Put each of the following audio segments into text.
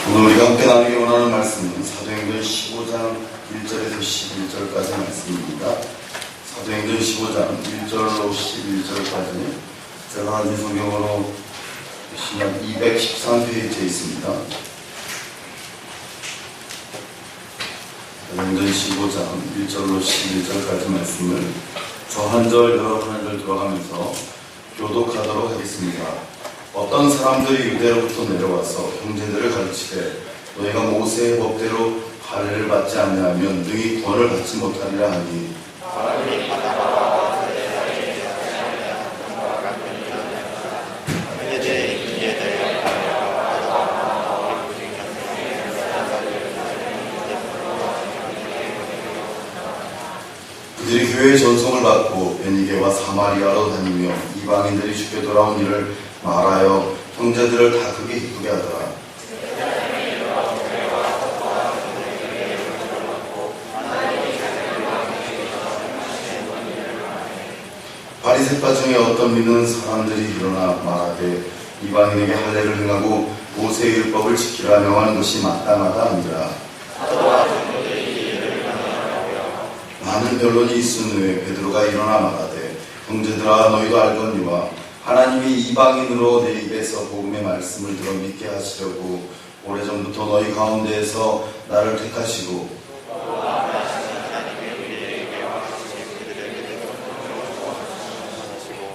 오늘 우리가 함께 나누기 원하는 말씀은 사도행전 15장 1절에서 11절까지 말씀입니다. 사도행전 15장 1절로 11절까지 제가 가진 성경으로 신약 213페이지에 있습니다. 사도행전 15장 1절로 11절까지 말씀을 저 한 절 여러분 한 절 들어가면서 교독하도록 하겠습니다. 어떤 사람들이 유대로부터 내려와서 형제들을 가르치되 너희가 모세의 법대로 할례를 받지 않냐면 능히 구원을 받지 못하리라 하니 그들이 교회의 전송을 받고 베니게와 사마리아로 다니며 이방인들이 주께 돌아온 일을 말하여 형제들을 다 크게 기쁘게 하더라. 바리새파 중에 어떤 믿는 사람들이 일어나 말하되 이방인에게 할례를 행하고 모세의 율법을 지키라 명하는 것이 마땅하다 하니라. 많은 변론이 있은 후에 베드로가 일어나 말하되 형제들아 너희도 알거니와 하나님이 이방인으로 내 입에서 복음의 말씀을 들어 믿게 하시려고 오래전부터 너희 가운데에서 나를 택하시고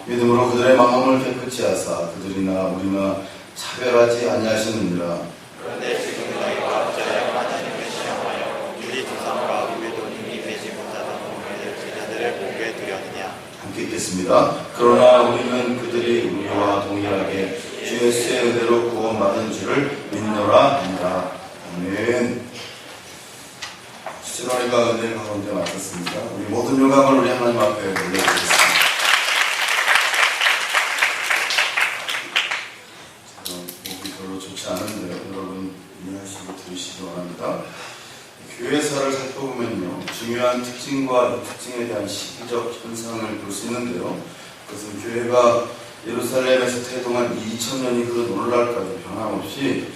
믿음으로 그들의 마음을 깨끗이 하사 그들이나 우리나 차별하지 아니하시느니라. 그런데 지금 너희가 어찌하여 하나님을 시험하여 우리 조상과 우리도 능히 되지 못하던 우리들 제자들을 보게 두려느냐. 함께 읽겠습니다. 그러나 우리는 그들이 우리와 동일하게 주 예수의 은혜로 구원받은 줄을 믿노라 합니다. 아멘. 주님과 은혜 가운데 맡았습니다. 우리 모든 영광을 우리 하나님 앞에 올려드리겠습니다. 목이 별로 좋지 않은데요. 여러분 이해하시고 들으시기 바랍니다. 교회사를 살펴보면요, 중요한 특징과 특징에 대한 시기적 현상을 볼 수 있는데요. 그것은 교회가 예루살렘에서 태동한 2000년이 흐른 오늘날까지 변함없이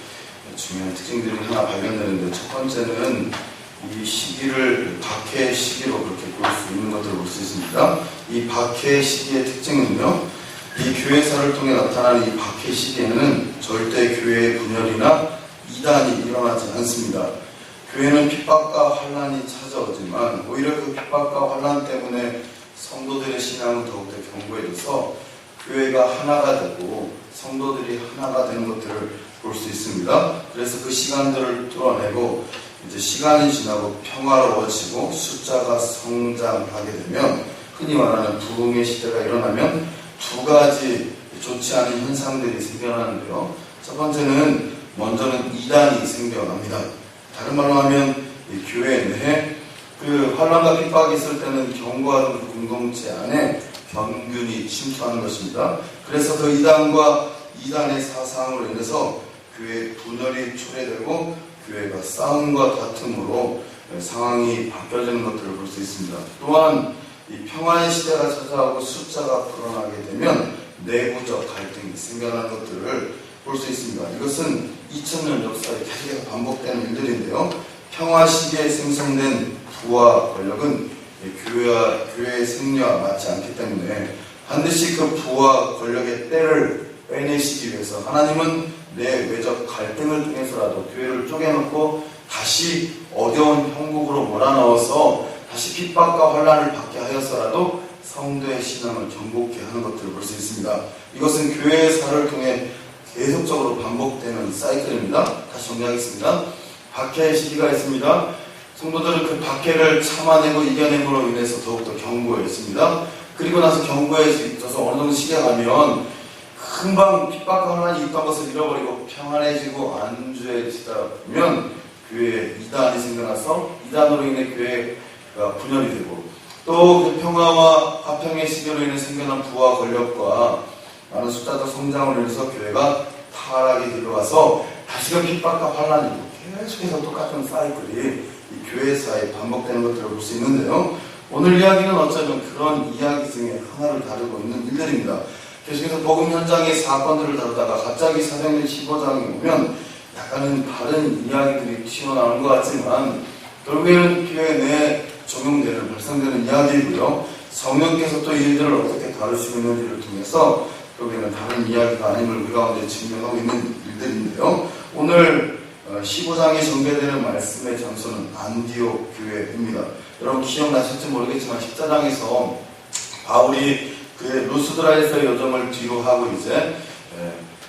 중요한 특징들이 하나 발견되는데, 첫 번째는 이 시기를 박해의 시기로 그렇게 볼 수 있는 것들을 볼 수 있습니다. 이 박해의 시기의 특징은요, 이 교회사를 통해 나타나는 이 박해 시기에는 절대 교회의 분열이나 이단이 일어나지 않습니다. 교회는 핍박과 환난이 찾아오지만 오히려 그 핍박과 환난 때문에 성도들의 신앙은 더욱더 견고해져서 교회가 하나가 되고 성도들이 하나가 되는 것들을 볼 수 있습니다. 그래서 그 시간들을 뚫어내고 이제 시간이 지나고 평화로워지고 숫자가 성장하게 되면 흔히 말하는 부흥의 시대가 일어나면 두 가지 좋지 않은 현상들이 생겨나는데요. 첫 번째는 먼저는 이단이 생겨납니다. 다른 말로 하면 이 교회 내에 그 환난과 핍박이 있을 때는 경고하던 그 공동체 안에 병균이 침투하는 것입니다. 그래서 그 이단과 이단의 사상으로 인해서 교회의 분열이 초래되고 교회가 싸움과 다툼으로 상황이 바뀌어지는 것들을 볼 수 있습니다. 또한 이 평화의 시대가 찾아오고 숫자가 불어나게 되면 내부적 갈등이 생겨나는 것들을 볼 수 있습니다. 이것은 2000년 역사에 계속해서 반복되는 일들인데요. 평화 시기에 생성된 부와 권력은 교회의 승리와 맞지 않기 때문에 반드시 그 부와 권력의 때를 빼내시기 위해서 하나님은 내외적 갈등을 통해서라도 교회를 쪼개놓고 다시 어려운 형국으로 몰아넣어서 다시 핍박과 혼란을 받게 하여서라도 성도의 신앙을 정복케 하는 것들을 볼 수 있습니다. 이것은 교회의 사를 통해 계속적으로 반복되는 사이클입니다. 다시 정리하겠습니다. 박해의 시기가 있습니다. 성도들은 그 박해를 참아내고 이겨냄으로 인해서 더욱더 견고해집니다. 그리고 나서 견고해져서 어느 정도 시기가 가면 금방 핍박과 혼란이 있던 것을 잃어버리고 평안해지고 안주해지다 보면 교회에 이단이 생겨나서 이단으로 인해 교회가 분열이 되고 또 그 평화와 화평의 시기로 인해 생겨난 부와 권력과 많은 숫자적 성장으로 인해서 교회가 타락이 들어가서 다시금 핍박과 환란이 계속해서 똑같은 사이클이 이 교회사에 반복되는 것들을 볼 수 있는데요. 오늘 이야기는 어쩌면 그런 이야기 중에 하나를 다루고 있는 일들입니다. 계속해서 복음 현장의 사건들을 다루다가 갑자기 사도행전 15장에 보면 약간 약간은 다른 이야기들이 튀어나오는 것 같지만 결국에는 교회 내에 적용되는 발생되는 이야기이고요. 성령께서 또 이 일들을 어떻게 다루시고 있는지를 통해서 결국에는 다른 이야기가 아님을 우리 가운데 증명하고 있는 일들인데요. 오늘 15장에 전개되는 말씀의 장소는 안디옥 교회입니다. 여러분 기억나실지 모르겠지만 14장에서 바울이 그의 루스드라에서의 여정을 뒤로 하고 이제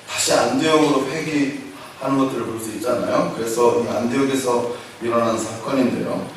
다시 안디옥으로 회귀하는 것들을 볼 수 있잖아요. 그래서 이 안디옥에서 일어난 사건인데요.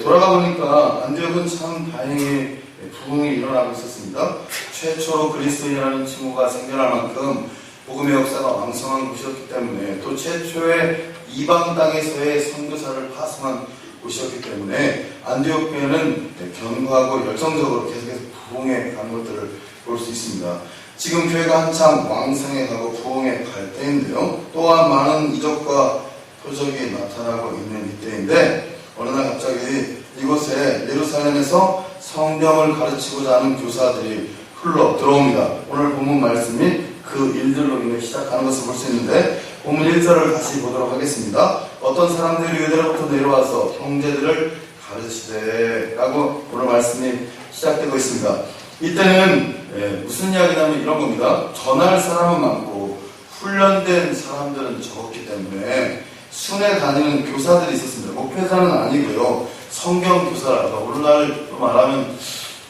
돌아가 보니까 안디옥은 참 다행히 부흥이 일어나고 있었습니다. 최초로 그리스도인이라는 칭호가 생겨날 만큼 복음의 역사가 왕성한 곳이었기 때문에 또 최초의 이방 땅에서의 선교사를 파송한 곳이었기 때문에 안디옥 교회는 견고하고 열정적으로 계속해서 부흥해 가는 것들을 볼 수 있습니다. 지금 교회가 한참 왕성해 가고 부흥해 갈 때인데요. 또한 많은 이적과 표적이 나타나고 있는 이때인데 어느 날 갑자기 이곳에 예루살렘에서 성경을 가르치고자 하는 교사들이 흘러 들어옵니다. 오늘 본문 말씀이 그 일들로 인해 시작하는 것을 볼 수 있는데 본문 1절을 다시 보도록 하겠습니다. 어떤 사람들이 유대로부터 내려와서 형제들을 가르치되 라고 오늘 말씀이 시작되고 있습니다. 이때는 무슨 이야기냐면 이런 겁니다. 전할 사람은 많고 훈련된 사람들은 적었기 때문에 순회 다니는 교사들이 있었습니다. 목회자는 아니고요. 성경교사라고 오늘날로 말하면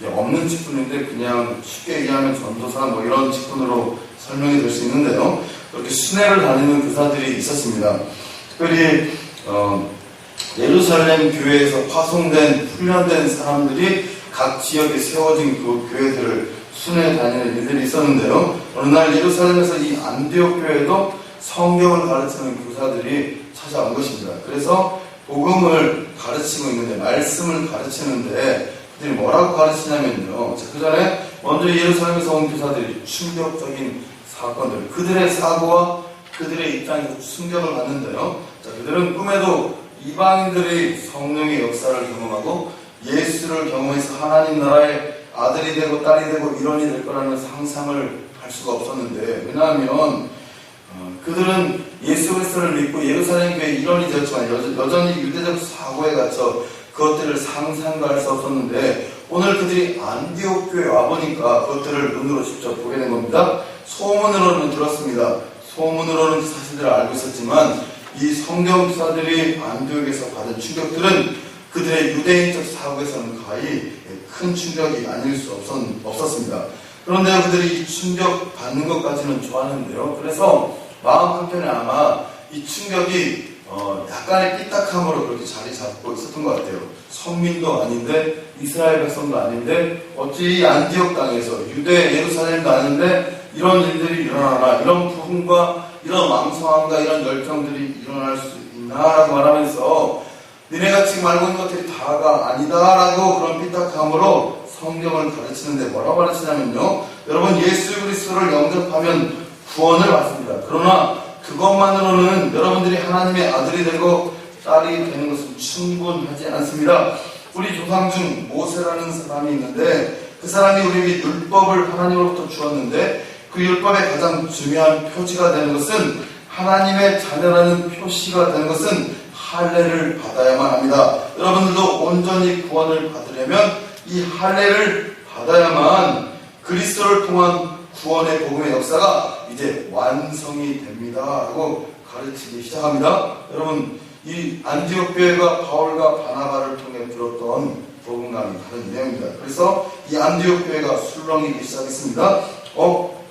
없는 직분인데 그냥 쉽게 얘기하면 전도사 뭐 이런 직분으로 설명이 될 수 있는데요. 그렇게 순회를 다니는 교사들이 있었습니다. 특별히 예루살렘 교회에서 파송된 훈련된 사람들이 각 지역에 세워진 그 교회들을 순회 다니는 일들이 있었는데요. 어느 날 예루살렘에서 이 안디옥 교회에도 성경을 가르치는 교사들이 찾아온 것입니다. 그래서 복음을 가르치고 있는데 말씀을 가르치는데 그들이 뭐라고 가르치냐면요. 그 전에 먼저 예루살렘에서 온 교사들이 충격적인 사건들, 그들의 사고와 그들의 입장에서 충격을 받는데요. 그들은 꿈에도 이방인들이 성령의 역사를 경험하고 예수를 경험해서 하나님 나라의 아들이 되고 딸이 되고 일원이 될 거라는 상상을 할 수가 없었는데 왜냐하면 그들은 예수 그리스도를 믿고 예루살렘 교회의 일원이 되었지만 여전히 유대적 사고에 갇혀 그것들을 상상도 할 수 없었는데 오늘 그들이 안디옥 교회에 와보니까 그것들을 눈으로 직접 보게 된 겁니다. 소문으로는 들었습니다. 소문으로는 사실들을 알고 있었지만 이 성경교사들이 안디옥에서 받은 충격들은 그들의 유대인적 사고에서는 거의 큰 충격이 아닐 수 없었습니다. 그런데 그들이 이 충격 받는 것까지는 좋았는데요. 그래서 마음 한편에 아마 이 충격이 약간의 삐딱함으로 그렇게 자리 잡고 있었던 것 같아요. 선민도 아닌데 이스라엘 백성도 아닌데 어찌 이 안디옥 땅에서 유대 예루살렘도 아닌데 이런 일들이 일어나나 이런 부흥과 이런 왕성함과 이런 열정들이 일어날 수 있나라고 말하면서 니네가 지금 알고 있는 것들이 다가 아니다라고 그런 삐딱함으로 성경을 가르치는데 뭐라고 가르치냐면요. 여러분 예수 그리스도를 영접하면 구원을 받습니다. 그러나 그것만으로는 여러분들이 하나님의 아들이 되고 딸이 되는 것은 충분하지 않습니다. 우리 조상 중 모세라는 사람이 있는데 그 사람이 우리에게 율법을 하나님으로부터 주었는데 그 율법의 가장 중요한 표지가 되는 것은 하나님의 자녀라는 표시가 되는 것은 할례를 받아야만 합니다. 여러분들도 온전히 구원을 받으려면 이 할례를 받아야만 그리스도를 통한 구원의 복음의 역사가 이제 완성이 됩니다. 라고 가르치기 시작합니다. 여러분 이 안디옥 교회가 바울과 바나바를 통해 들었던 복음과는 다른 내용입니다. 그래서 이 안디옥 교회가 술렁이기 시작했습니다.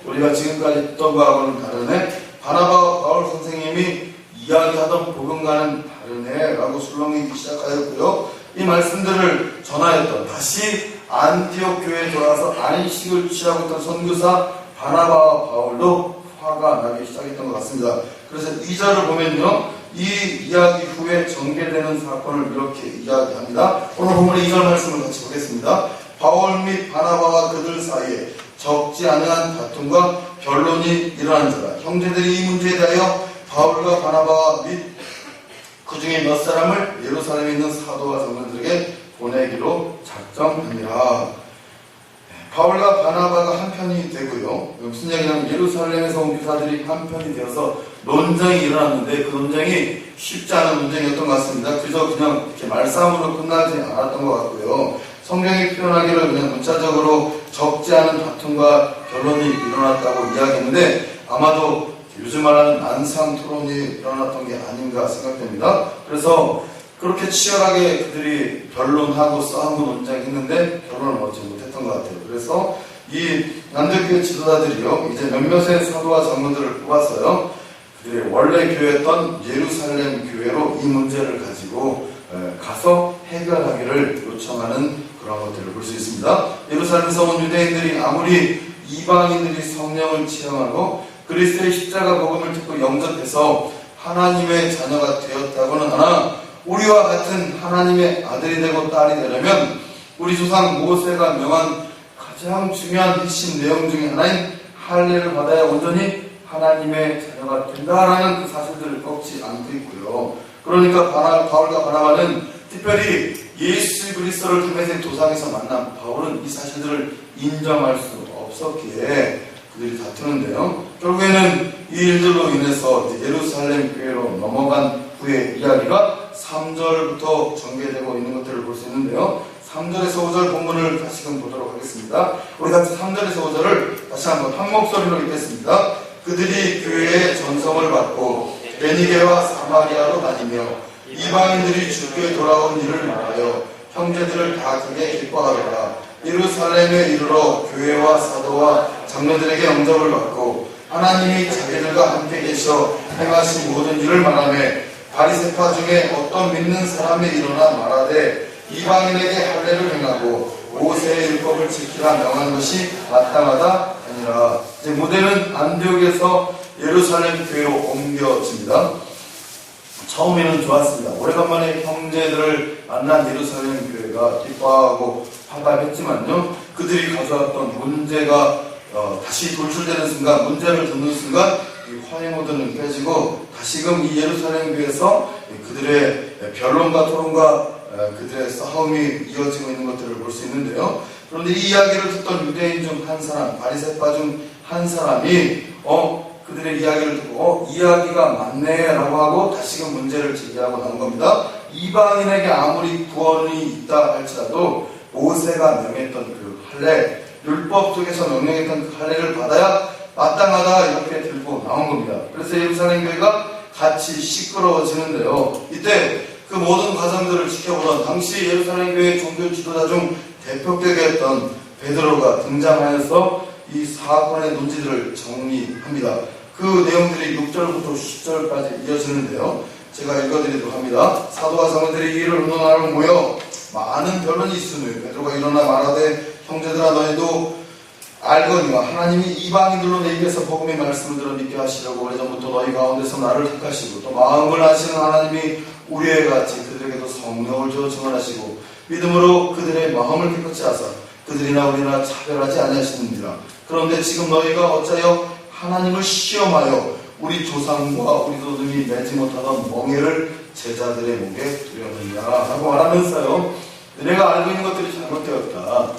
우리가 지금까지 했던 거하고는 다르네. 바나바와 바울 선생님이 이야기하던 복음과는 다르네 라고 술렁이기 시작하였고요. 이 말씀들을 전하였던 다시 안디옥 교회에 돌아와서 안식을 취하고 있던 선교사 바나바와 바울도 화가 나기 시작했던 것 같습니다. 그래서 2절을 보면요. 이 이야기 후에 전개되는 사건을 이렇게 이야기합니다. 오늘 본문의 2절 말씀을 같이 보겠습니다. 바울 및 바나바와 그들 사이에 적지 않은 다툼과 변론이 일어난지라 형제들이 이 문제에 대하여 바울과 바나바와 및 그 중에 몇 사람을 예루살렘에 있는 사도와 장로들에게 보내기로 작정합니다. 바울과 바나바가 한편이 되고요. 무슨 얘기냐면 예루살렘에서 온 교사들이 한편이 되어서 논쟁이 일어났는데 그 논쟁이 쉽지 않은 논쟁이었던 것 같습니다. 그저 그냥 이렇게 말싸움으로 끝나지 않았던 것 같고요. 성경이 표현하기를 그냥 문자적으로 적지 않은 다툼과 결론이 일어났다고 이야기했는데 아마도 요즘 말하는 난상 토론이 일어났던 게 아닌가 생각됩니다. 그래서 그렇게 치열하게 그들이 변론하고 싸우고 논쟁했는데 결론을 얻지 못했던 것 같아요. 그래서 이 남대교회 지도자들이요, 이제 몇몇의 사도와 장로들을 뽑아서요, 그들의 원래 교회였던 예루살렘 교회로 이 문제를 가지고 가서 해결하기를 요청하는 그런 것들을 볼 수 있습니다. 예루살렘에서 온 유대인들이 아무리 이방인들이 성령을 체험하고 그리스도의 십자가 복음을 듣고 영접해서 하나님의 자녀가 되었다고는 하나 우리와 같은 하나님의 아들이 되고 딸이 되려면 우리 조상 모세가 명한 가장 중요한 핵심 내용 중에 하나인 할례를 받아야 온전히 하나님의 자녀가 된다라는 그 사실들을 꺾지 않고 있고요. 그러니까 바울과 바나바는 특별히 예수 그리스도를 통해서 도상에서 만난 바울은 이 사실들을 인정할 수 없었기에 그들이 다투는데요. 결국에는 이 일들로 인해서 이제 예루살렘 교회로 넘어간 후의 이야기가 3절부터 전개되고 있는 것들을 볼 수 있는데요. 3절에서 5절 본문을 다시금 보도록 하겠습니다. 우리 같이 3절에서 5절을 다시 한번 한 목소리로 읽겠습니다. 그들이 교회의 전성을 받고 베니게와 사마리아로 다니며 이방인들이 주께 돌아온 일을 말하여 형제들을 다 크게 기뻐하더라. 예루살렘에 이르러 교회와 사도와 장로들에게 영접을 받고 하나님이 자기들과 함께 계셔 행하신 모든 일을 말하며 바리새파 중에 어떤 믿는 사람이 일어나 말하되 이방인에게 할례를 행하고 모세의 율법을 지키라 명한 것이 마땅하다 아니라. 이제 무대는 안디옥에서 예루살렘 교회로 옮겨집니다. 처음에는 좋았습니다. 오래간만에 형제들을 만난 예루살렘 교회가 기뻐하고 환갑했지만요, 그들이 가져왔던 문제가 다시 돌출되는 순간, 문제를 듣는 순간 이 화해 모드는 깨지고 다시금 이 예루살렘 교회에서 그들의 변론과 토론과 그들의 싸움이 이어지고 있는 것들을 볼 수 있는데요. 그런데 이 이야기를 듣던 유대인 중 한 사람, 바리새파 중 한 사람이 그들의 이야기를 듣고 이야기가 맞네 라고 하고 다시금 문제를 제기하고 나온 겁니다. 이방인에게 아무리 구원이 있다 할지라도 모세가 명했던 그 할례, 율법 속에서 명령했던 그 할례를 받아야 마땅하다 이렇게 들고 나온 겁니다. 그래서 예루살렘 교회가 같이 시끄러워지는데요. 이때 그 모든 과정들을 지켜보던 당시 예루살렘 교회 종교 지도자 중 대표격이 했던 베드로가 등장하여서 이 사건의 논지들을 정리합니다. 그 내용들이 6절부터 10절까지 이어지는데요. 제가 읽어드리도록 합니다. 사도와 장로들이 이 일을 의논하러 모여 많은 변론이 있으니 베드로가 일어나 말하되 형제들아 너희도 알거니와 하나님이 이방인들로 내 입에서 복음의 말씀을 들어 믿게 하시려고 오래전부터 너희 가운데서 나를 택하시고 또 마음을 아시는 하나님이 우리의 같이 그들에게도 성령을 주어 증언하시고 믿음으로 그들의 마음을 깨끗이 하사 그들이나 우리나 차별하지 아니하시느니라. 그런데 지금 너희가 어찌하여 하나님을 시험하여 우리 조상과 우리도 능히 내지 못하던 멍에를 제자들의 목에 두려느냐 라고 말하면서요, 내가 알고 있는 것들이 잘못되었다.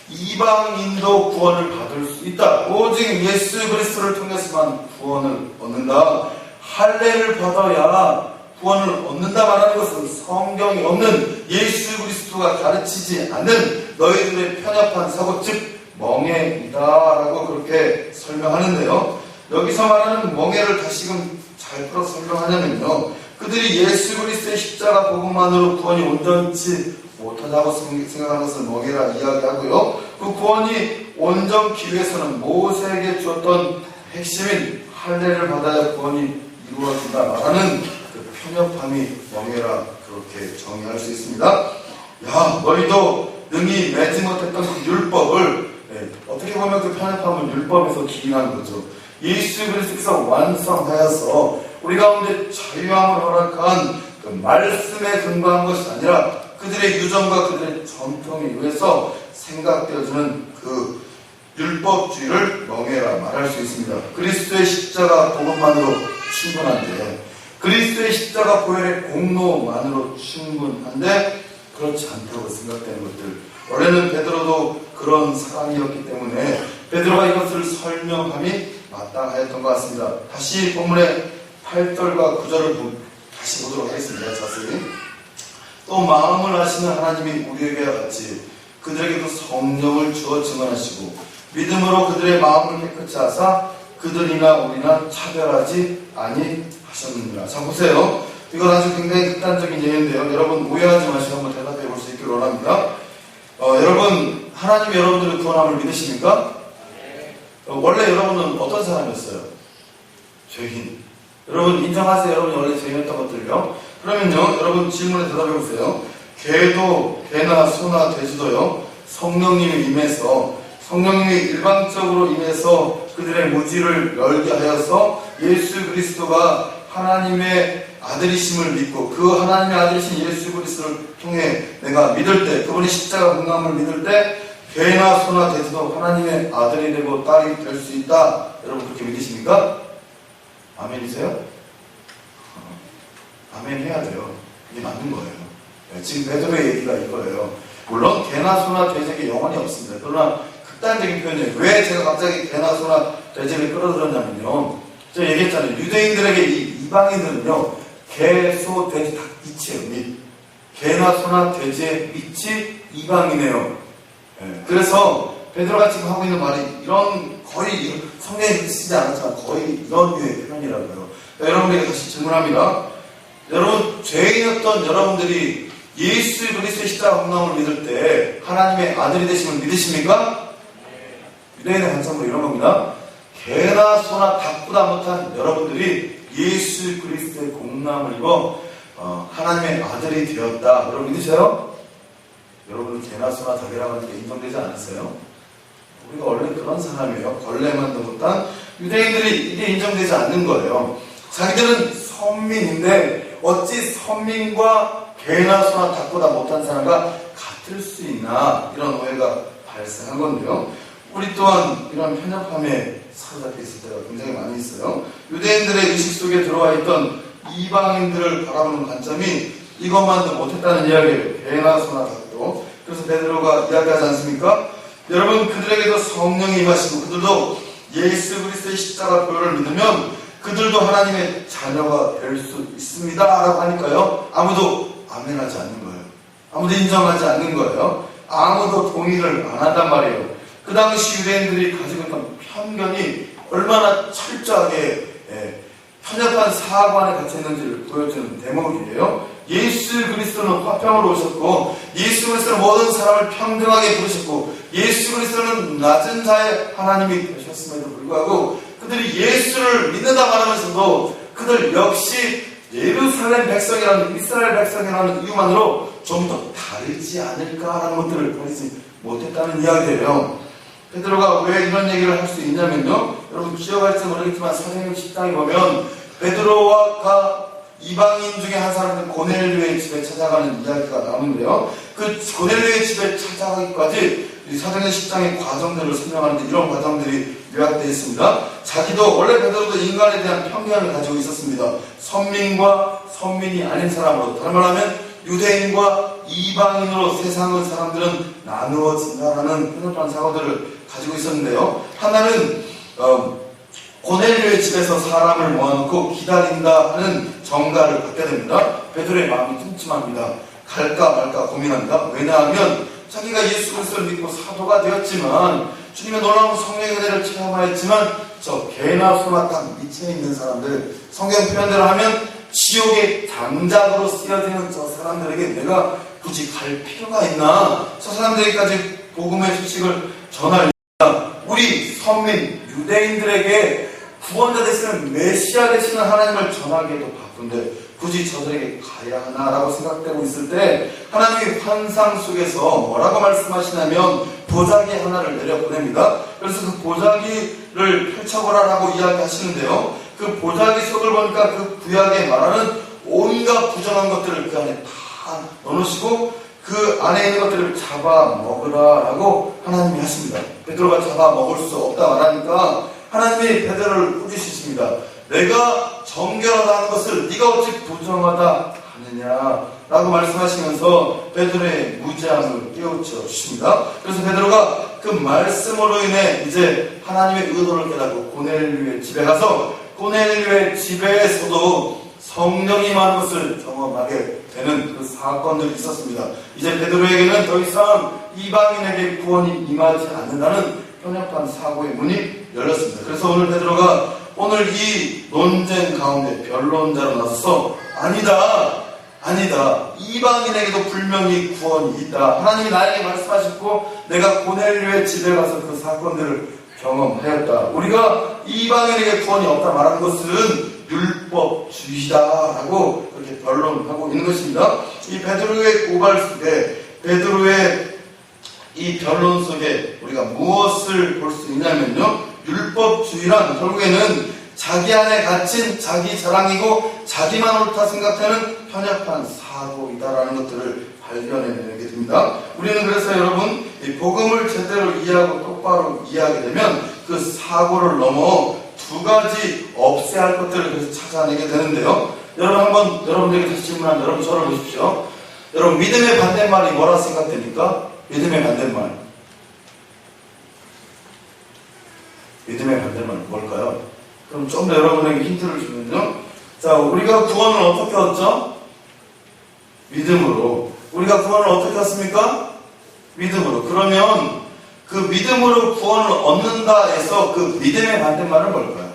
이방인도 구원을 받을 수 있다. 오직 예수 그리스도를 통해서만 구원을 얻는다. 할례를 받아야 구원을 얻는다 말하는 것은 성경이 없는 예수 그리스도가 가르치지 않는 너희들의 편협한 사고, 즉 멍에이다 라고 그렇게 설명하는데요. 여기서 말하는 멍에를 다시금 잘 풀어 설명하냐면요, 그들이 예수 그리스도의 십자가 복음만으로 구원이 온전치 못하다고 생각하는 것을 멍에라 이야기하고요. 그 구원이 온전히 위해서는 모세에게 주었던 핵심인 할례를 받아야 구원이 이루어진다 말하는 그 편협함이 멍에라 그렇게 정의할 수 있습니다. 야, 너희도 능히 매지 못했던 그 율법을, 어떻게 보면 그 편협함은 율법에서 기인한 거죠. 예수 그리스도께서 완성하여서 우리 가운데 자유함을 허락한 그 말씀에 근거한 것이 아니라 그들의 유전과 그들의 전통에 의해서 생각되어지는 그 율법주의를 멍에라 말할 수 있습니다. 그리스도의 십자가 복음만으로 충분한데, 그리스도의 십자가 보혈의 공로만으로 충분한데 그렇지 않다고 생각되는 것들, 원래는 베드로도 그런 사람이었기 때문에 베드로가 이것을 설명함이 마땅하였던 것 같습니다. 다시 본문의 8절과 9절을 다시 보도록 하겠습니다. 자세히. 또 마음을 아시는 하나님이 우리에게와 같이 그들에게도 성령을 주어 증언하시고 믿음으로 그들의 마음을 깨끗이 하사 그들이나 우리나 차별하지 아니하셨느니라. 자, 보세요. 이건 아주 굉장히 극단적인 예인데요. 여러분 오해하지 마시고 한번 대답해 볼 수 있기를 원합니다. 여러분, 하나님이 여러분들의 구원함을 믿으십니까? 원래 여러분은 어떤 사람이었어요? 죄인. 여러분 인정하세요? 여러분이 원래 죄인이었던 것들요? 그러면요, 여러분 질문에 대답해 보세요. 개도, 개나 소나 돼지도요, 성령님이 임해서, 성령님이 일방적으로 임해서 그들의 무지를 열게 하여서 예수 그리스도가 하나님의 아들이심을 믿고 그 하나님의 아들이신 예수 그리스도를 통해 내가 믿을 때, 그분이 십자가 공감을 믿을 때 개나 소나 돼지도 하나님의 아들이 되고 딸이 될 수 있다. 여러분 그렇게 믿으십니까? 아멘이세요? 아멘 해야 돼요. 이게 맞는 거예요. 지금 베드로의 얘기가 이거예요. 물론 개나 소나 돼지에게 영혼이 없습니다. 그러나 극단적인 표현이에요. 왜 제가 갑자기 개나 소나 돼지를 끌어들였냐면요, 제가 얘기했잖아요. 유대인들에게 이 이방인들은요, 개, 소, 돼지 다 밑이에요. 밑. 개나 소나 돼지의 밑이 이방이네요. 그래서 베드로가 지금 하고 있는 말이 이런, 거의 성경에 쓰지 않았지만 거의 이런 류의 표현이라고요. 여러분에게 다시 질문합니다. 여러분, 죄인이었던 여러분들이 예수 그리스도의 십자가 공로함을 믿을 때 하나님의 아들이 되심을 믿으십니까? 유대인의 관점으로 이런 겁니다. 개나 소나 닭보다 못한 여러분들이 예수 그리스도의 공로함을 입어 하나님의 아들이 되었다. 여러분 믿으세요? 여러분은 개나 소나 닭이라고 하는 게 인정되지 않았어요? 우리가 원래 그런 사람이에요. 걸레만도 못한 유대인들이 이게 인정되지 않는 거예요. 자기들은 선민인데 어찌 선민과 개나 소나 닭보다 못한 사람과 같을 수 있나, 이런 오해가 발생한 건데요. 우리 또한 이런 편협함에 사로잡혀 있을 때가 굉장히 많이 있어요. 유대인들의 의식 속에 들어와 있던 이방인들을 바라보는 관점이 이것만도 못했다는 이야기예요. 개나 소나 닭도. 그래서 베드로가 이야기하지 않습니까? 여러분, 그들에게도 성령이 임하시고 그들도 예수 그리스도의 십자가 보혈을 믿으면 그들도 하나님의 자녀가 될 수 있습니다 라고 하니까요, 아무도 아멘하지 않는 거예요. 아무도 인정하지 않는 거예요. 아무도 동의를 안 한단 말이에요. 그 당시 유대인들이 가지고 있던 편견이 얼마나 철저하게 편협한 사고 안에 갇혀 있는지를 보여주는 대목이에요. 예수 그리스도는 화평으로 오셨고, 예수 그리스도는 모든 사람을 평등하게 부르셨고, 예수 그리스도는 낮은 자의 하나님이 되셨음에도 불구하고 그들이 예수를 믿는다 말하면서도 그들 역시 예루살렘 백성이라는, 이스라엘 백성이라는 이유만으로 좀 더 다르지 않을까라는 것들을 보이지 못했다는 이야기예요. 베드로가 왜 이런 얘기를 할 수 있냐면요, 여러분 기억할지 모르겠지만 사도행전 10장에 보면 베드로와 이방인 중에 한 사람은 고넬료의 집에 찾아가는 이야기가 나오는데요, 그 고넬료의 집에 찾아가기까지 이 사도행전 10장의 과정들을 설명하는데 이런 과정들이 요약되어 있습니다. 자기도, 원래 베드로도 인간에 대한 편견을 가지고 있었습니다. 선민과 선민이 아닌 사람으로, 다른 말하면 유대인과 이방인으로 세상의 사람들은 나누어진다라는 편협한 사고들을 가지고 있었는데요, 하나는 고넬료의 집에서 사람을 모아놓고 기다린다 하는 정가를 받게 됩니다. 베드로의 마음이 찜찜합니다. 갈까 말까 고민합니다. 왜냐하면 자기가 예수 그리스도를 믿고 사도가 되었지만, 주님의 놀라운 성령의 은혜를 체험하였지만, 저 개나 소나 닭 밑에 있는 사람들, 성경 표현대로 하면 지옥의 장작으로 쓰여지는 저 사람들에게 내가 굳이 갈 필요가 있나? 저 사람들에게까지 복음의 소식을 전할, 우리 선민 유대인들에게 구원자 되시는 메시아 되시는 하나님을 전하기에도 바쁜데 굳이 저들에게 가야 하나라고 생각되고 있을 때, 하나님이 환상 속에서 뭐라고 말씀하시냐면 보자기 하나를 내려보냅니다. 그래서 그 보자기를 펼쳐보라라고 이야기하시는데요, 그 보자기 속을 보니까 그 구약에 말하는 온갖 부정한 것들을 그 안에 다 넣어놓으시고 그 안에 있는 것들을 잡아먹으라라고 하나님이 하십니다. 베드로가 잡아먹을 수 없다 말하니까 하나님이 베드로를 꾸짖으십니다. 내가 정결하다 하는 것을 네가 어찌 부정하다 하느냐라고 말씀하시면서 베드로의 무죄함을 깨우쳐 주십니다. 그래서 베드로가 그 말씀으로 인해 이제 하나님의 의도를 깨닫고 고넬료의 집에 가서 고넬료의 집에서도 성령이 임하는 것을 경험하게 되는 그 사건들이 있었습니다. 이제 베드로에게는 더 이상 이방인에게 구원이 임하지 않는다는 편협한 사고의 문이 열렸습니다. 그래서 오늘 베드로가 오늘 이 논쟁 가운데 변론자로 나서서 아니다, 이방인에게도 분명히 구원이 있다. 하나님이 나에게 말씀하셨고 내가 고넬료의 집에 가서 그 사건들을 경험하였다. 우리가 이방인에게 구원이 없다 말하는 것은 율법주의다라고 그렇게 변론하고 있는 것입니다. 이 베드로의 고발 속에, 베드로의 이 변론 속에 우리가 무엇을 볼 수 있냐면요, 율법주의란 결국에는 자기 안에 갇힌 자기 자랑이고 자기만 옳다 생각하는 편협한 사고이다라는 것들을 발견해내게 됩니다. 우리는 그래서 여러분 이 복음을 제대로 이해하고 똑바로 이해하게 되면 그 사고를 넘어 두 가지 없애야 할 것들을 그래서 찾아내게 되는데요. 여러분 한번 여러분들에게 다시 질문하면 여러분 저를 보십시오. 여러분 믿음의 반대말이 뭐라 생각됩니까? 믿음의 반대말. 믿음의 반대말 뭘까요? 그럼 좀 더 여러분에게 힌트를 주면요. 자, 우리가 구원을 어떻게 얻죠? 믿음으로. 우리가 구원을 어떻게 얻습니까? 믿음으로. 그러면 그 믿음으로 구원을 얻는다 해서 그 믿음의 반대말은 뭘까요?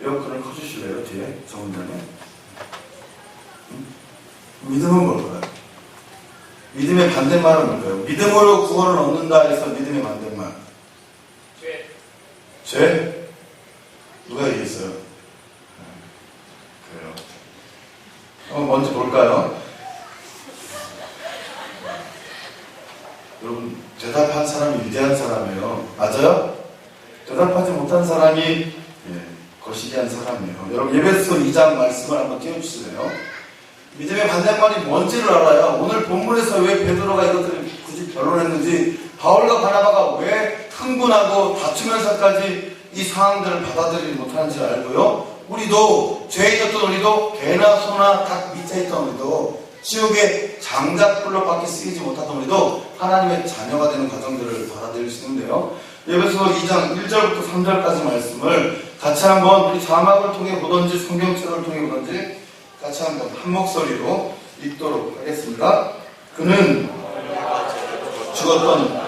에어컨을 꺼주실래요? 뒤에 정문장에. 믿음은 뭘까요? 믿음의 반대말은 뭘까요? 믿음으로 구원을 얻는다 해서 믿음의 반대말. 죄? 누가 얘기했어요? 그래요. 먼저 볼까요? 여러분, 대답한 사람이 위대한 사람이에요. 맞아요? 대답하지 못한 사람이 거시기한 사람이에요. 여러분, 에베소 2장 말씀을 한번 띄워주실래요? 믿음의 반대말이 뭔지를 알아야 오늘 본문에서 왜 베드로가 이것들을 굳이 변론했는지, 바울과 바나바가 왜 흥분하고 다투면서까지 이 상황들을 받아들이지 못하는지 알고요. 우리도 죄인이었던 우리도 개나 소나 닭 밑에 있던 우리도 지옥의 장작불로 밖에 쓰이지 못하던 우리도 하나님의 자녀가 되는 과정들을 받아들일 수 있는데요. 에베소 2장 1절부터 3절까지 말씀을 같이 한번 우리 자막을 통해 보든지 성경책을 통해 보든지 같이 한번 한 목소리로 읽도록 하겠습니다. 그는 죽었던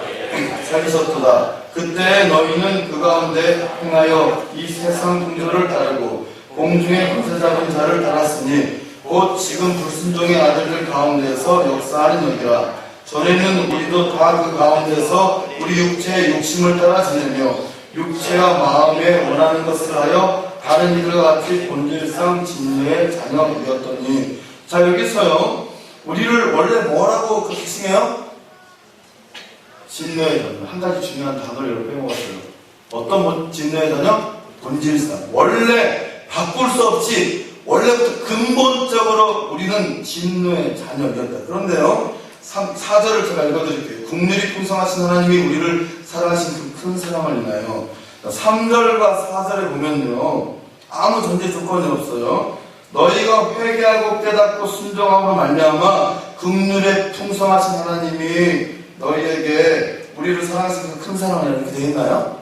살리셨도다. 그때 너희는 그 가운데 행하여 이 세상 풍조를 따르고 공중의 권세 잡은 자를 따랐으니 곧 지금 불순종의 아들들 가운데서 역사하는 여기라. 전에는 우리도 다 그 가운데서 우리 육체의 욕심을 따라 지내며 육체와 마음에 원하는 것을 하여 다른 이들과 같이 본질상 진노의 자녀이었더니. 자, 여기서요 우리를 원래 뭐라고 그렇게 칭해요? 진노의 자녀. 한 가지 중요한 단어를 여러분 빼먹었어요. 어떤 진노의 자녀? 본질상. 원래 바꿀 수 없이 원래부터 근본적으로 우리는 진노의 자녀였다. 그런데요 4절을 제가 읽어드릴게요. 국률이 풍성하신 하나님이 우리를 사랑하신 그 큰 사랑을 인하여. 3절과 4절에 보면요 아무 전제 조건이 없어요. 너희가 회개하고 깨닫고 순종함으로 말미암아 국률에 풍성하신 하나님이 너희에게 우리를 사랑하신 그 큰 사랑을 이렇게 되어 있나요?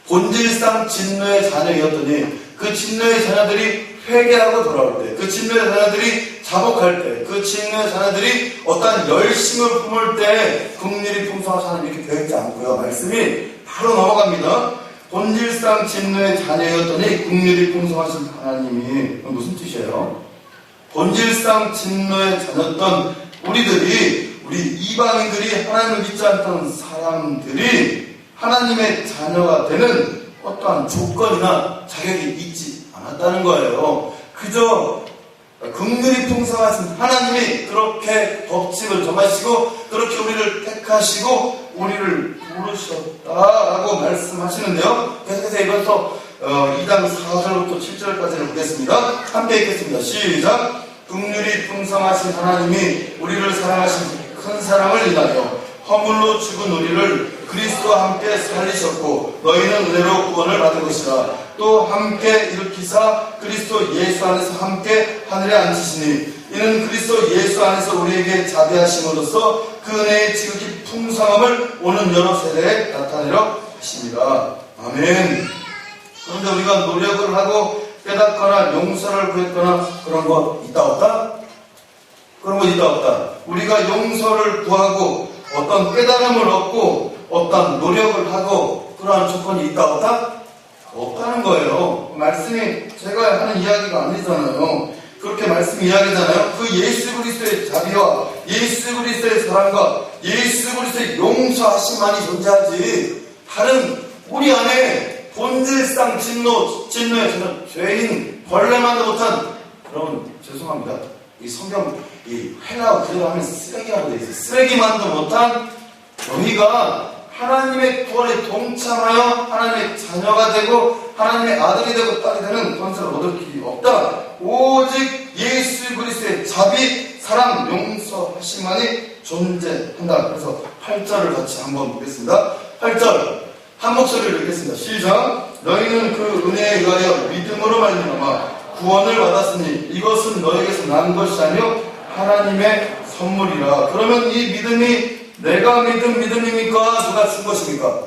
본질상 진노의 자녀이었더니 그 진노의 자녀들이 회개하고 돌아올 때, 그 진노의 자녀들이 자복할 때, 그 진노의 자녀들이 어떠한 열심을 품을 때 국률이 풍성하신 하나님 이렇게 되어 있지 않고요. 말씀이 바로 넘어갑니다. 본질상 진노의 자녀였더니 국률이 풍성하신 하나님이. 무슨 뜻이에요? 본질상 진노의 자녀였던 우리 이방인들이 하나님을 믿지 않던 사람들이 하나님의 자녀가 되는 어떠한 조건이나 자격이 있지 않았다는 거예요. 그저 긍휼이 풍성하신 하나님이 그렇게 법칙을 정하시고 그렇게 우리를 택하시고 우리를 부르셨다라고 말씀하시는데요. 계속해서 이번서 2장 4절부터 7절까지를 보겠습니다. 함께 읽겠습니다. 시작. 긍휼이 풍성하신 하나님이 우리를 사랑하신 큰 사랑을 인하여 허물로 죽은 우리를 그리스도와 함께 살리셨고 너희는 은혜로 구원을 받은 것이라. 또 함께 일으키사 그리스도 예수 안에서 함께 하늘에 앉히시니 이는 그리스도 예수 안에서 우리에게 자비하심으로써 그 은혜의 지극히 풍성함을 오는 여러 세대에 나타내려 하십니다. 아멘. 그런데 우리가 노력을 하고 깨닫거나 용서를 구했거나 그런 거 있다 없다? 그런 거 있다 없다? 우리가 용서를 구하고 어떤 깨달음을 얻고 어떤 노력을 하고 그러한 조건이 있다 없다? 없다는 거예요. 말씀이 제가 하는 이야기가 아니잖아요. 그렇게 말씀 이야기잖아요. 그 예수 그리스도의 자비와 예수 그리스도의 사랑과 예수 그리스도의 용서하심만이 존재하지, 다른 우리 안에 본질상 진노의 죄인 벌레만도 못한, 그러면 죄송합니다, 이 성경 이 헬라어 그대로 하면 쓰레기라고 되어 있어요. 쓰레기만도 못한 너희가 하나님의 구원에 동참하여 하나님의 자녀가 되고 하나님의 아들이 되고 딸이 되는 권세를 얻을 길이 없다. 오직 예수 그리스도의 자비, 사랑, 용서하심만이 존재한다. 그래서 8절을 같이 한번 보겠습니다. 8절 한 목소리를 읽겠습니다. 시작. 너희는 그 은혜에 의하여 믿음으로 말미암아 구원을 받았으니 이것은 너희에게서 난 것이 아니요 하나님의 선물이라. 그러면 이 믿음이 내가 믿은 믿음입니까? 누가 준 것입니까?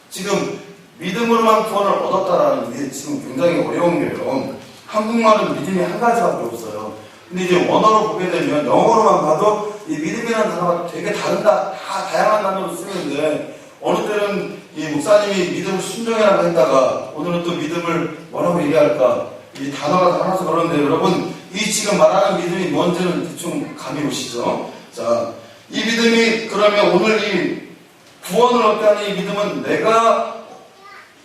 지금 믿음으로만 구원을 얻었다라는 게 지금 굉장히 어려운 게요. 한국말은 믿음이 한 가지밖에 없어요. 근데 이제 원어로 보게 되면 영어로만 봐도 이 믿음이라는 단어가 되게 다른다, 다 다양한 단어로 쓰는데, 어느 때는 이 목사님이 믿음을 순종이라고 했다가 오늘은 또 믿음을 뭐라고 얘기할까, 이 단어가 달라서 그러는데, 여러분 이 지금 말하는 믿음이 뭔지는 대충 감이 오시죠? 자, 이 믿음이 그러면 오늘 이 구원을 얻게 하는 이 믿음은 내가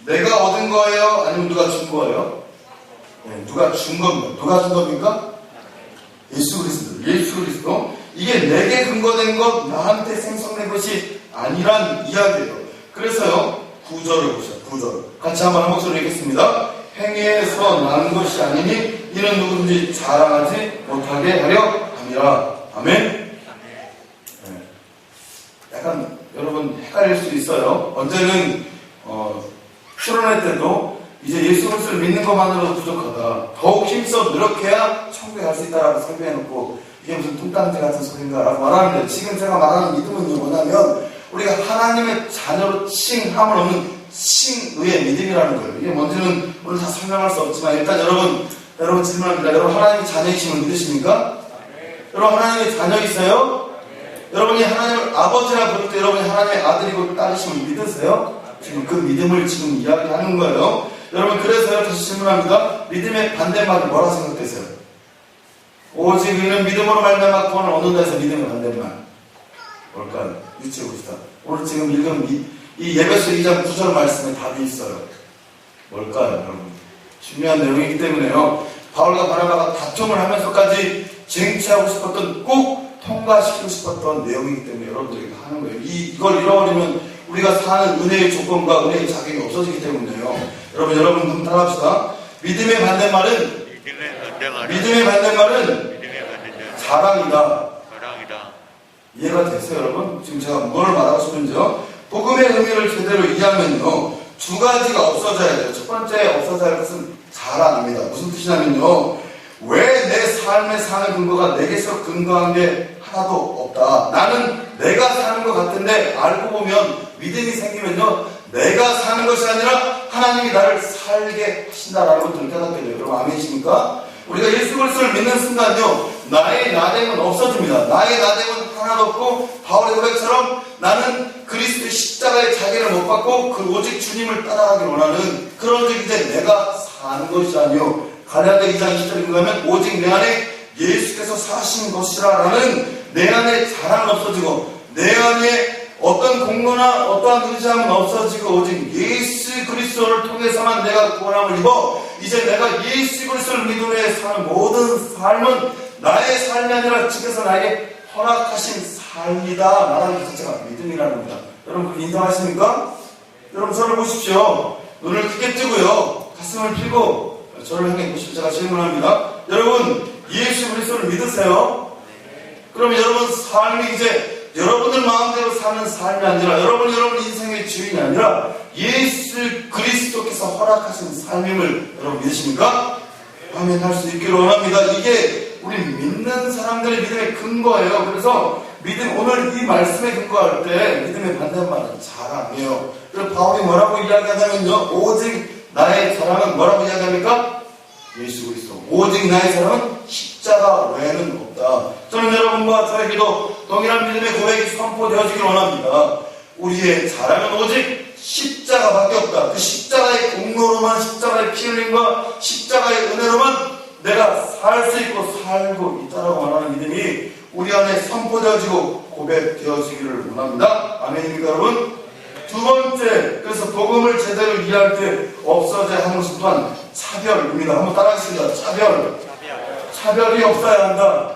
얻은 거예요? 아니면 누가 준 거예요? 네, 누가 준 겁니다. 누가 준 겁니까? 예수 그리스도. 예수 그리스도. 이게 내게 근거된 것, 나한테 생성된 것이 아니란 이야기예요. 그래서요, 9절을 보세요. 9절 같이 한번 한 목소리 읽겠습니다. 행위에서 난 것이 아니니 이는 누구든지 자랑하지 못하게 하려 함이라. 아멘. 약간 여러분 헷갈릴 수 있어요. 언제는 출연할 때도 이제 예수 그리스도를 믿는 것만으로도 부족하다, 더욱 힘써 노력해야 천국에 갈 수 있다라고 설명해놓고 이게 무슨 뚱땅지 같은 소리인가 라고 말하는데, 지금 제가 말하는 믿음은 뭐냐면 우리가 하나님의 자녀로 칭함을 얻는 칭의의 믿음이라는 거예요. 이게 뭔지는 오늘 다 설명할 수 없지만 일단 여러분 질문합니다. 여러분 하나님의 자녀이심을 믿으십니까? 여러분 하나님의 자녀이세요? 여러분이 하나님을 아버지라 부를 때 여러분이 하나님의 아들이고 딸이심을 믿으세요? 지금 그 믿음을 지금 이야기하는 거예요. 여러분 그래서요, 다시 질문합니다. 믿음의 반대말이 뭐라 생각되세요? 오직 이는 믿음으로 말미암아 구원을 얻는다 해서 믿음의 반대말 뭘까요? 유추해 봅시다. 오늘 지금 읽은 이 예배서 2장 9절 말씀에 답이 있어요. 뭘까요, 여러분? 중요한 내용이기 때문에요. 바울과 바나바가 다툼을 하면서까지 쟁취하고 싶었던, 꼭 통과시키고 싶었던 내용이기 때문에 여러분들에게 하는 거예요. 이걸 잃어버리면 우리가 사는 은혜의 조건과 은혜의 자격이 없어지기 때문에요. 여러분 눈 따라합시다. 믿음의 반대말은 자랑이다. 이해가 됐어요, 여러분? 지금 제가 뭘 말하고 싶은지요? 복음의 의미를 제대로 이해하면요, 두 가지가 없어져야 돼요. 첫 번째 없어져야 할 것은 자랑입니다. 무슨 뜻이냐면요, 왜 내 삶의 사는 근거가 내게서 근거한 게 하나도 없다. 나는 내가 사는 것 같은데 알고 보면 믿음이 생기면요, 내가 사는 것이 아니라 하나님이 나를 살게 하신다라는 것들을 깨닫게 돼요. 여러분 아멘이십니까? 우리가 예수 그리스도를 믿는 순간요, 나의 나됨은 없어집니다. 나의 나됨은 하나도 없고, 바울의 고백처럼 나는 그리스도의 십자가의 자기를 못 받고 그 오직 주님을 따라가길 원하는, 그런 이제 내가 사는 것이 아니요, 갈라디아 2장 20절에 보면 오직 내 안에 예수께서 사신 것이라라는 내 안에 자랑은 없어지고, 내 안에 어떤 공로나 어떠한 의지함은 없어지고, 오직 예수 그리스도를 통해서만 내가 구원함을 입어 이제 내가 예수 그리스도를 믿음에 사는 모든 삶은 나의 삶이 아니라 주께서 나에게 허락하신 삶이다 말하는 것 자체가 믿음이라는 겁니다. 여러분 그걸 인정하십니까? 여러분 저를 보십시오. 눈을 크게 뜨고요, 가슴을 펴고 저를 향해 보십시오. 제가 질문합니다. 여러분 예수 그리스도를 믿으세요? 그럼 여러분 삶이 이제 여러분들 마음대로 사는 삶이 아니라 여러분 인생의 주인이 아니라 예수 그리스도께서 허락하신 삶임을 여러분 믿으십니까? 아멘 할 수 있기를 원합니다. 이게 우리 믿는 사람들의 믿음의 근거예요. 그래서 오늘 이 말씀에 근거할 때 믿음의 반대말은 자랑이에요. 그래서 바울이 뭐라고 이야기하냐면요, 오직 나의 자랑은 뭐라고 이야기합니까? 예수 그리스도. 오직 나의 자랑은 십자가 외에는 없다. 저는 여러분과 저에게도 동일한 믿음의 고백이 선포되어지길 원합니다. 우리의 자랑은 오직 십자가밖에 없다. 그 십자가의 공로로만, 십자가의 피 흘림과 십자가의 은혜로만 내가 살 수 있고 살고 있다라고 말하는 믿음이 우리 안에 선포되어지고 고백되어지기를 원합니다. 아멘입니까 여러분? 두 번째, 그래서 복음을 제대로 이해할 때 없어져야 하는 것은 또한 차별입니다. 한번 따라하겠습니다. 차별이 없어야 한다.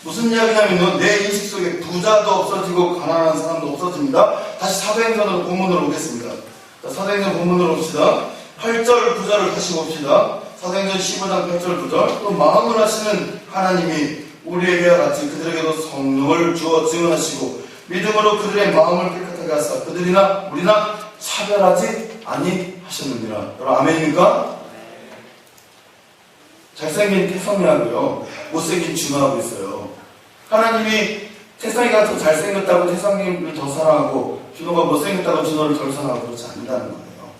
무슨 이야기냐면요, 내 인식 속에 부자도 없어지고 가난한 사람도 없어집니다. 다시 사도행전으로 본문으로 오겠습니다. 자, 사도행전 본문으로 옵시다. 8절 9절을 다시 봅시다. 사도행전 15장 8절 9절. 또 마음을 하시는 하나님이 우리에게와 같이 그들에게도 성령을 주어 증언하시고 믿음으로 그들의 마음을 깨끗하게 하사 그들이나 우리나 차별하지 아니하셨느니라. 여러분 아멘입니까? 잘생긴 태성이하고요, 못생긴 준호하고 있어요. 하나님이 태성이가 더 잘생겼다고 태성님을 더 사랑하고 준호가 못생겼다고 준호를 덜 사랑하고 그렇지 않는다는 거예요.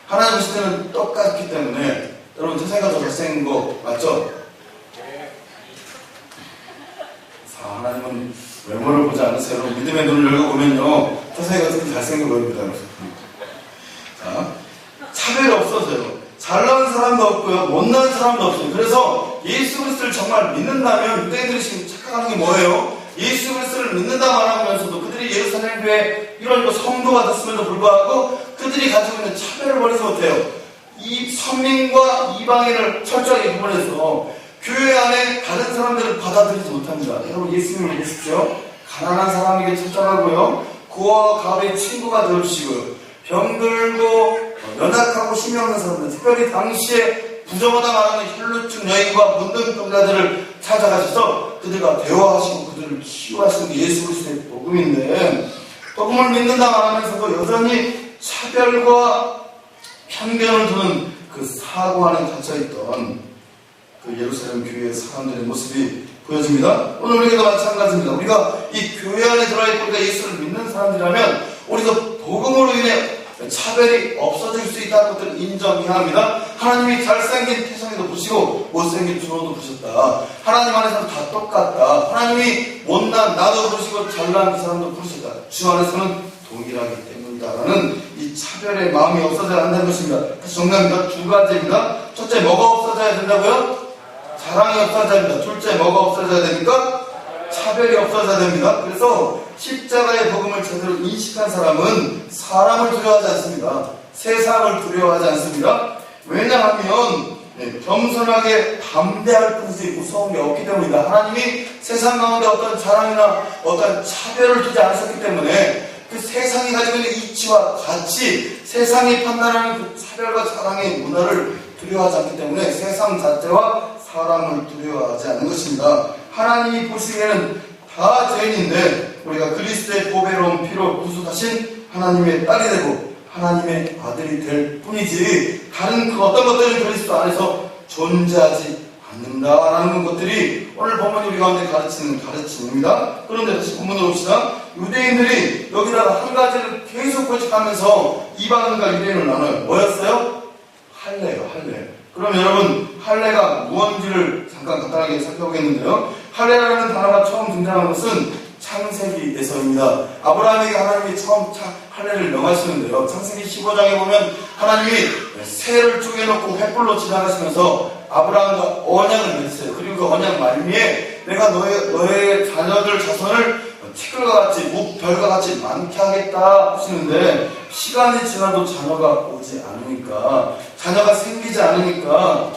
하나님 시대는 똑같기 때문에 여러분 태성이가 더 잘생긴 거 맞죠? 하나님은 외모를 보지 않으세요. 여러분 믿음의 눈을 열고 보면요, 태성이가 특히 잘생겨 보입니다. 자, 차별이 없어져요. 잘난 사람도 없고요, 못난 사람도 없어요. 그래서 예수 그리스도를 정말 믿는다면 유대인들이 지금 착각하는 게 뭐예요? 예수 그리스도를 믿는다 말하면서도 그들이 예루살렘 교회 이런 성도가 됐음에도 불구하고 그들이 가지고 있는 차별을 버리지 못해요. 이 선민과 이방인을 철저하게 구분해서 교회 안에 다른 사람들을 받아들이지 못합니다. 여러분 예수님을 믿으십시오. 가난한 사람에게 찾아가고요, 고아와 가을의 친구가 되어주시고요, 병들고 연약하고 힘이 없는 사람들, 특별히 당시에 부정하다 말하는 혈루증 여인과 문둥병자들을 찾아가셔서 그들과 대화하시고 그들을 치유하시는 게 예수 그리스도의 복음인데, 복음을 믿는다 말하면서도 여전히 차별과 편견을 두는 그 사고 안에 갇혀있던 그 예루살렘 교회의 사람들의 모습이 보여집니다. 오늘 우리도 마찬가지입니다. 우리가 이 교회 안에 들어있고 우리가 예수를 믿는 사람들이라면 우리도 복음으로 인해 차별이 없어질 수 있다는 것을 인정해야 합니다. 하나님이 잘생긴 태성이도 부시고 못생긴 준호도 부셨다. 하나님 안에서는 다 똑같다. 하나님이 못난 나도 부시고 잘난 그 사람도 부르셨다. 주 안에서는 동일하기 때문이다라는 이 차별의 마음이 없어져야 한다는 것입니다. 다시 정리합니다. 두 가지입니다. 첫째, 뭐가 없어져야 된다고요? 자랑이 없어져야 됩니다. 둘째, 뭐가 없어져야 됩니까? 차별이 없어져야 됩니다. 그래서 십자가의 복음을 제대로 인식한 사람은 사람을 두려워하지 않습니다. 세상을 두려워하지 않습니다. 왜냐하면 겸손하게 담대할 뿐이지 무서운 게 없기 때문입니다. 하나님이 세상 가운데 어떤 자랑이나 어떤 차별을 두지 않으셨기 때문에 그 세상이 가지고 있는 이치와 가치, 세상이 판단하는 그 차별과 자랑의 문화를 두려워하지 않기 때문에 세상 자체와 사람을 두려워하지 않는 것입니다. 하나님이 보시기에는 다 죄인인데 우리가 그리스도의 보배로운 피로 구속하신 하나님의 딸이 되고 하나님의 아들이 될 뿐이지 다른 그 어떤 것들은 그리스도 안에서 존재하지 않는다라는 것들이 오늘 본문이 우리 가운데 가르치는 가르침입니다. 그런데 다시 본문으로 봅시다. 유대인들이 여기다가 한 가지를 계속 고집하면서 이방인과 유대인을 나눠요. 뭐였어요? 할례요, 할례. 그럼 여러분, 할례가 무엇인지를 잠깐 간단하게 살펴보겠는데요. 할례라는 단어가 처음 등장한 것은 창세기에서입니다. 아브라함에게 하나님이 처음 할례를 명하시는데요. 창세기 15장에 보면 하나님이 새를 쪼개놓고 횃불로 지나가시면서 아브라함과 언약을 맺으세요. 그리고 그 언약 말미에 내가 너의 자녀들 자손을 티끌과 같이 묵별과 같이 많게 하겠다 하시는데 시간이 지나도 자녀가 오지 않으니까, 자녀가 생기지 않으니까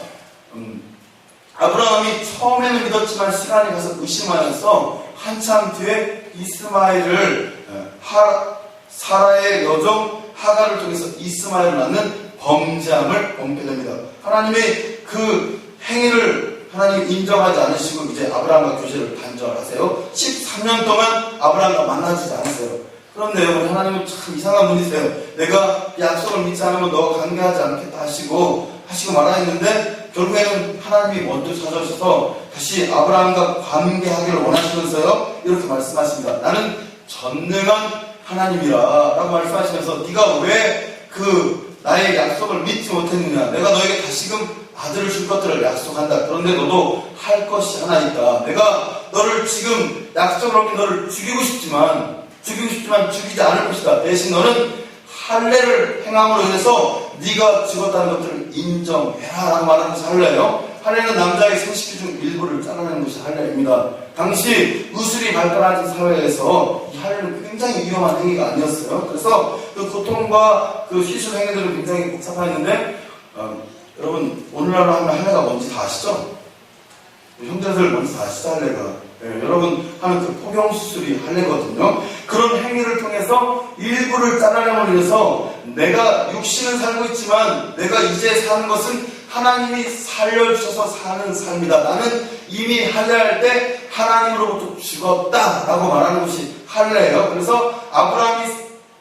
아브라함이 처음에는 믿었지만 시간이 가서 의심하여서 한참 뒤에 이스마엘을 사라의 여종 하가를 통해서 이스마엘을 낳는 범죄함을 범게 됩니다. 하나님의 그 행위를 하나님이 인정하지 않으시고 이제 아브라함과 교제를 단절하세요. 13년 동안 아브라함과 만나지지 않으세요. 그런데 여러분, 하나님은 참 이상한 분이세요. 내가 약속을 믿지 않으면 너가 관계하지 않겠다 하시고 말하였는데 결국에는 하나님이 먼저 찾아오셔서 다시 아브라함과 관계하기를 원하시면서요, 이렇게 말씀하십니다. 나는 전능한 하나님이라 라고 말씀하시면서 네가 왜 나의 약속을 믿지 못했느냐. 내가 너에게 다시금 아들을 줄 것들을 약속한다. 그런데 너도 할 것이 하나 있다. 내가 너를 지금 약속을 어긴 너를 죽이고 싶지만 죽이지 않을 것이다. 대신 너는 할례를 행함으로 인해서 네가 죽었다는 것들을 인정해라 라고 말하면서 할례요. 할례는 남자의 생식기 중 일부를 잘라내는 것이 할례입니다. 당시 의술이 발달하던 사회에서 이 할례는 굉장히 위험한 행위가 아니었어요. 그래서 그 고통과 그 시술 행위들은 굉장히 복잡했는데 여러분 오늘날로 하면 할례가 뭔지 다 아시죠? 형제들 뭔지 다 아시죠? 할례가. 여러분 하는 그 포경수술이 할례거든요. 그런 행위를 통해서 일부를 잘라내므로 인해서 내가 육신은 살고 있지만 내가 이제 사는 것은 하나님이 살려주셔서 사는 삶이다. 나는 이미 할례할 때 하나님으로부터 죽었다라고 말하는 것이 할례예요. 그래서 아브라함이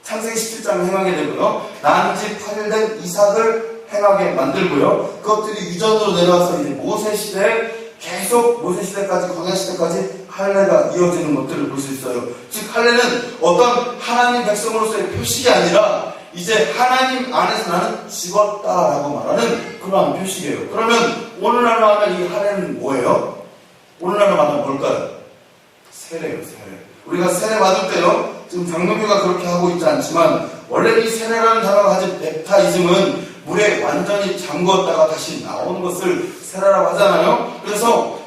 창세기 17장 행하게 되고요, 난지 8일 이삭을 행하게 만들고요, 그것들이 유전으로 내려와서 이제 모세 시대에 계속 모세 시대까지 광야 시대까지 할례가 이어지는 것들을 볼 수 있어요. 즉 할례는 어떤 하나님 백성으로서의 표식이 아니라 이제 하나님 안에서 나는 죽었다라고 말하는 그러한 표식이에요. 그러면 오늘날로 하면 이 할례는 뭐예요? 오늘날로 말하면 뭘까요? 세례예요. 세례. 우리가 세례 받을 때요, 지금 장로교가 그렇게 하고 있지 않지만 원래 이 세례라는 단어가 가진 베프타이즘은 물에 완전히 잠궜다가 다시 나오는 것을 세례라고 하잖아요. 그래서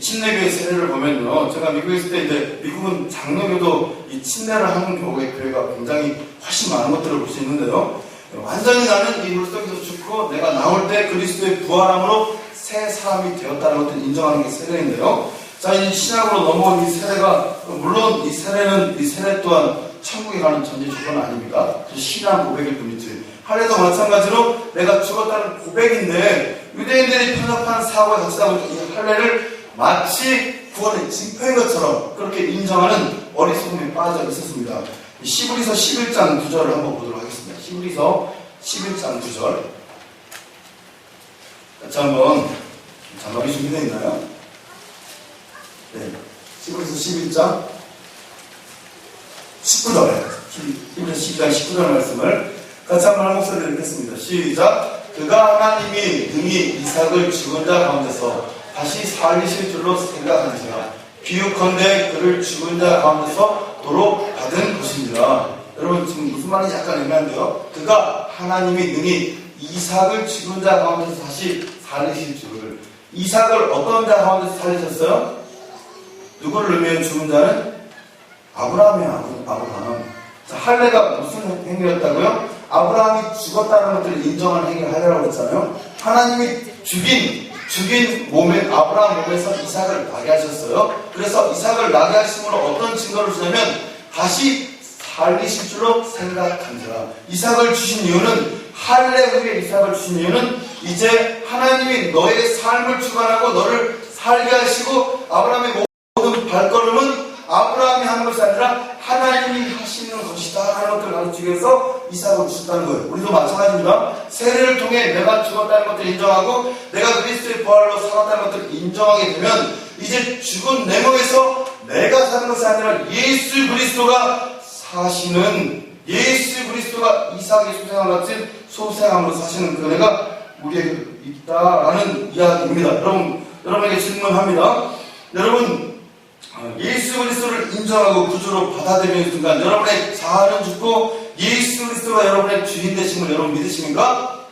침례교의 세례를 보면요, 제가 미국에 있을 때 이제 미국은 장로교도 이 침례를 하는 교회가 굉장히 훨씬 많은 것들을 볼 수 있는데요, 완전히 나는 이 물속에서 죽고 내가 나올 때 그리스도의 부활함으로 새 사람이 되었다는 것을 인정하는 게 세례인데요. 자, 이 신약으로 넘어온 이 세례가, 물론 이 세례 또한 천국에 가는 전제 조건은 아닙니다. 신앙 고백일 뿐이지. 할례도 마찬가지로 내가 죽었다는 고백인데 유대인들이 편협한 사고에 갇히다 보니까 이 할례를 마치 구원의 징표인 것처럼 그렇게 인정하는 어리석음에 빠져 있었습니다. 시브리서 11장 9절을 한번 보도록 하겠습니다. 시브리서 11장 9절. 같이 한번 자막이 준비되어 있나요? 네. 시브리서 11장 19절에 시브리서 11장 19절 말씀을 같이 한번 한 목소리를 읽겠습니다. 시작. 그가 하나님이 능히 이삭을 죽은 자 가운데서 다시 살리실 줄로 생각하는지라 비유컨대 그를 죽은 자 가운데서 도로 받은 것입니다. 여러분 지금 무슨 말인지 약간 애매한데요, 그가 하나님이 능히 이삭을 죽은 자 가운데서 다시 살리실 줄을. 이삭을 어떤 자 가운데서 살리셨어요? 누구를 의미해 죽은 자는? 아브라함이에요. 아브라함. 자, 할례가 무슨 행위였다고요? 아브라함이 죽었다는 것들을 인정하는 행위를 할례라고 했잖아요. 하나님이 죽인 몸에, 아브라함 몸에서 이삭을 나게 하셨어요. 그래서 이삭을 나게 하심으로 어떤 증거를 주냐면 다시 살리실 줄로 생각한지라. 이삭을 주신 이유는, 할례 후에 이삭을 주신 이유는 이제 하나님이 너의 삶을 주관하고 너를 살게 하시고 아브라함의 모든 발걸음은 아브라함이 하는 것이 아니라 하나님이 하시는 것이다 하는 것들을 가르치기 위해서 이삭을 주셨다는 거예요. 우리도 마찬가지입니다. 세례를 통해 내가 죽었다는 것들을 인정하고 내가 그리스도의 부활로 살았다는 것들을 인정하게 되면 이제 죽은 내 몸에서 내가 사는 것이 아니라 예수 그리스도가 사시는, 예수 그리스도가 이삭의 소생함 같은 소생함으로 사시는 그 은혜가 우리에게 있다라는 이야기입니다. 여러분에게 질문합니다. 여러분, 예수 그리스도를 인정하고 구주로 받아들이는 순간 여러분의 자아는 죽고 예수 그리스도가 여러분의 주인 되심을 여러분 믿으십니까?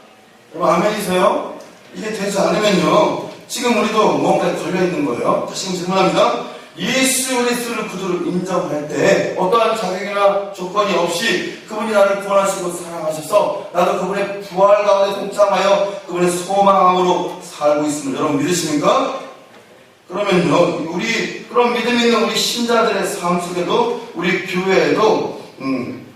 여러분 아멘이세요? 이게 되지 않으면요, 지금 우리도 뭔가에 걸려있는 거예요. 다시 질문합니다. 예수 그리스도를 구주로 인정할 때 어떠한 자격이나 조건이 없이 그분이 나를 구원하시고 사랑하셔서 나도 그분의 부활 가운데 동참하여 그분의 소망으로 살고 있음을 여러분 믿으십니까? 그러면요, 그런 믿음 있는 우리 신자들의 삶 속에도, 우리 교회에도,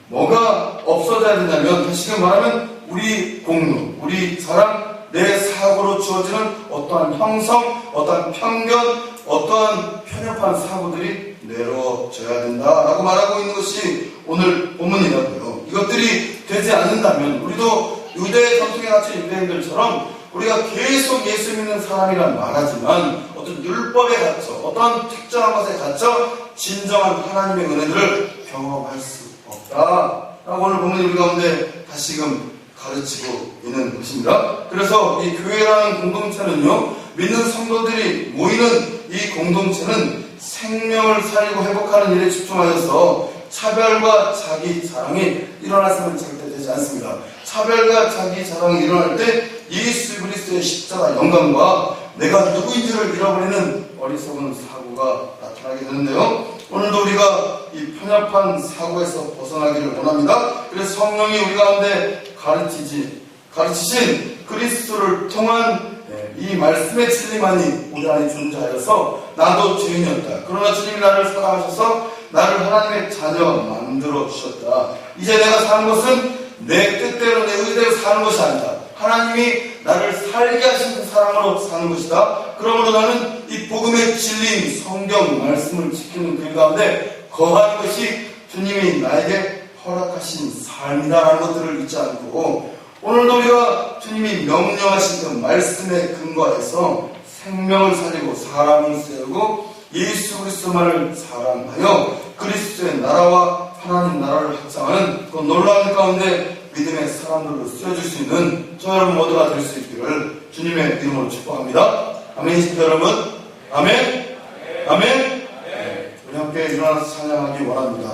뭐가 없어져야 되냐면, 다시금 말하면, 우리 공로, 우리 사랑, 내 사고로 주어지는 어떠한 형성, 어떠한 편견, 어떠한 편협한 사고들이 내려져야 된다라고 말하고 있는 것이 오늘 본문이라고요. 이것들이 되지 않는다면, 우리도 유대 전통에 갇힌 유대인들처럼 우리가 계속 예수 믿는 사람이란 말하지만 어떤 율법에 갇혀 어떤 특정한 것에 갇혀 진정한 하나님의 은혜를 경험할 수 없다라고 오늘 본문이 우리 가운데 다시금 가르치고 있는 것입니다. 그래서 이 교회라는 공동체는요, 믿는 성도들이 모이는 이 공동체는 생명을 살리고 회복하는 일에 집중하여서 차별과 자기 자랑이 일어났으면 절대 되지 않습니다. 차별과 자기 자랑이 일어날 때 예수 그리스도의 십자가 영광과 내가 누구인지를 잃어버리는 어리석은 사고가 나타나게 되는데요. 오늘도 우리가 이 편협한 사고에서 벗어나기를 원합니다. 그래서 성령이 우리 가운데 가르치신 그리스도를 통한 이 말씀의 진리만이 우리 안에 존재하여서 나도 죄인이었다. 그러나 주님이 나를 사랑하셔서 나를 하나님의 자녀 만들어 주셨다. 이제 내가 사는 것은 내 뜻대로 내 의대로 사는 것이 아니다. 하나님이 나를 살게 하신 사랑으로 사는 것이다. 그러므로 나는 이 복음의 진리인 성경 말씀을 지키는 그 가운데 거하는 것이 주님이 나에게 허락하신 삶이다라는 것들을 잊지 않고 오늘도 우리가 주님이 명령하신 그 말씀에 근거해서 생명을 살리고 사람을 세우고 예수 그리스도만을 사랑하여 그리스도의 나라와 하나님 나라를 확장하는 그 놀라운 가운데 믿음의 사람들로 쓰여질 수 있는 저 여러분 모두가 될 수 있기를 주님의 이름으로 축복합니다. 아멘. 여러분, 아멘. 아멘. 우리 함께 일어나서 찬양하기 원합니다.